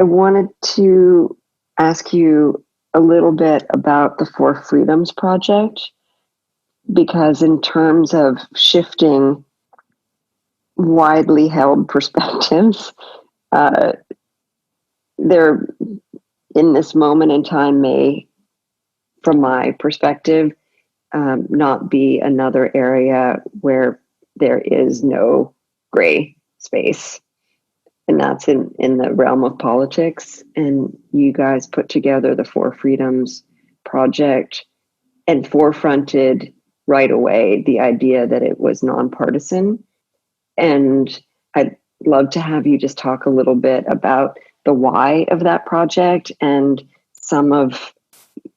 I wanted to ask you a little bit about the Four Freedoms Project, because in terms of shifting widely held perspectives, there in this moment in time may, from my perspective, not be another area where there is no gray space. And that's in the realm of politics. And you guys put together the Four Freedoms Project and forefronted right away the idea that it was nonpartisan. And I'd love to have you just talk a little bit about the why of that project and some of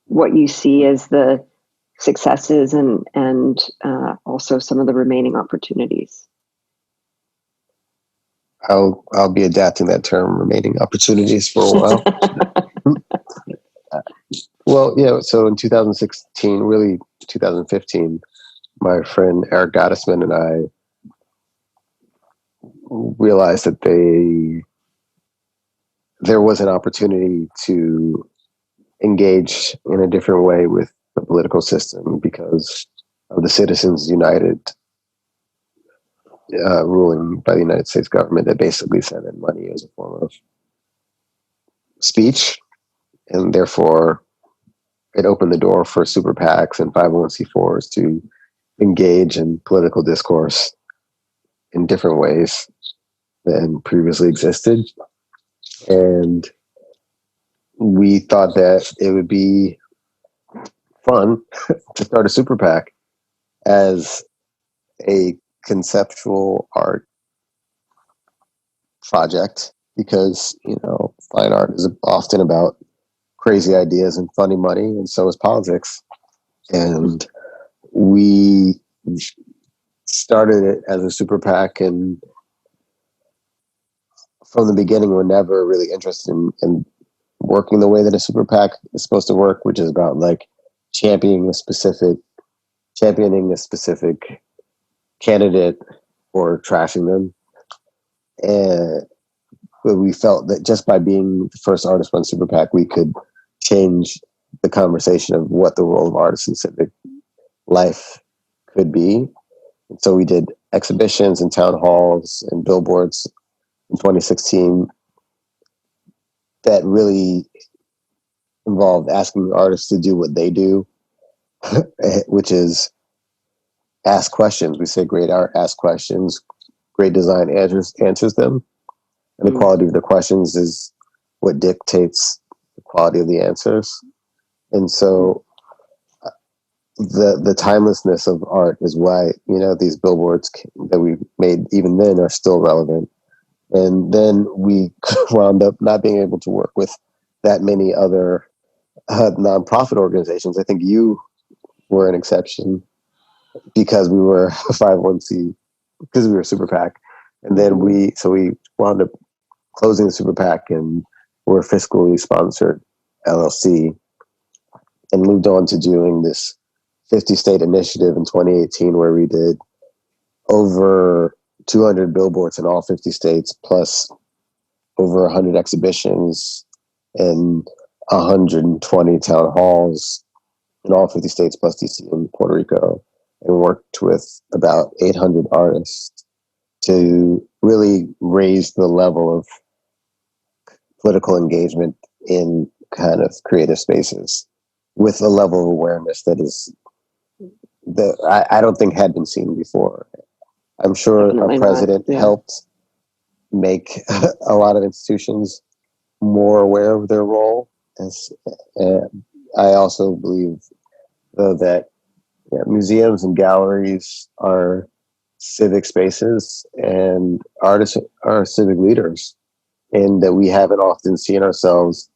what you see as the successes and also some of the remaining opportunities. I'll be adapting that term, remaining opportunities, for a while. Well, yeah. So in 2016, really 2015, my friend Eric Gottesman and I realized that there was an opportunity to engage in a different way with the political system because of the Citizens United ruling by the United States government that basically sent in money as a form of speech, and therefore it opened the door for super PACs and 501c4s to engage in political discourse in different ways than previously existed. And we thought that it would be fun to start a super PAC as a conceptual art project because, fine art is often about crazy ideas and funny money, and so is politics. And we started it as a super PAC, and from the beginning, we're never really interested in working the way that a super PAC is supposed to work, which is about like championing a specific candidate or trashing them. But we felt that just by being the first artist run super PAC, we could change the conversation of what the role of artists in civic life could be. And so we did exhibitions and town halls and billboards in 2016 that really involved asking artists to do what they do, which is ask questions. We say great art asks questions, great design answers them. And the quality of the questions is what dictates the quality of the answers. And so the timelessness of art is why, these billboards that we made even then are still relevant. And then we wound up not being able to work with that many other nonprofit organizations. I think you were an exception because we were 501c, because we were super PAC. And then we wound up closing the super PAC and we're a fiscally sponsored LLC and moved on to doing this 50-state initiative in 2018 where we did over 200 billboards in all 50 states, plus over 100 exhibitions and 120 town halls in all 50 states, plus DC and Puerto Rico, and worked with about 800 artists to really raise the level of political engagement in kind of creative spaces with a level of awareness that I don't think had been seen before. I'm sure our president helped make a lot of institutions more aware of their role. I also believe, though, that museums and galleries are civic spaces and artists are civic leaders, and that we haven't often seen ourselves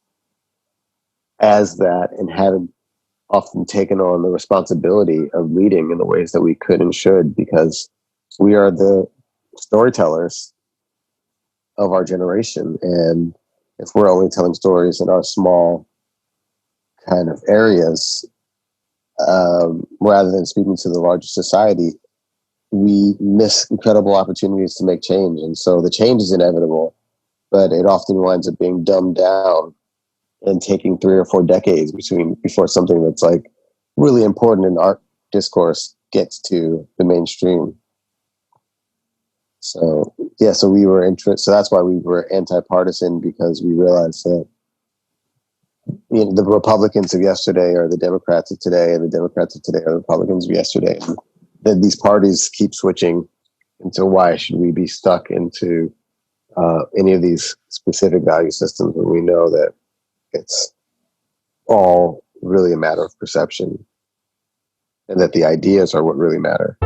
as that and haven't often taken on the responsibility of leading in the ways that we could and should, because we are the storytellers of our generation. And if we're only telling stories in our small kind of areas, rather than speaking to the larger society, we miss incredible opportunities to make change. And so the change is inevitable. but it often winds up being dumbed down and taking 3 or 4 decades before something that's like really important in art discourse gets to the mainstream. So yeah, so we were interested. So that's why we were anti-partisan, because we realized that, you know, the Republicans of yesterday are the Democrats of today, and the Democrats of today are the Republicans of yesterday. And then these parties keep switching, and so why should we be stuck into any of these specific value systems when we know that it's all really a matter of perception, and that the ideas are what really matter.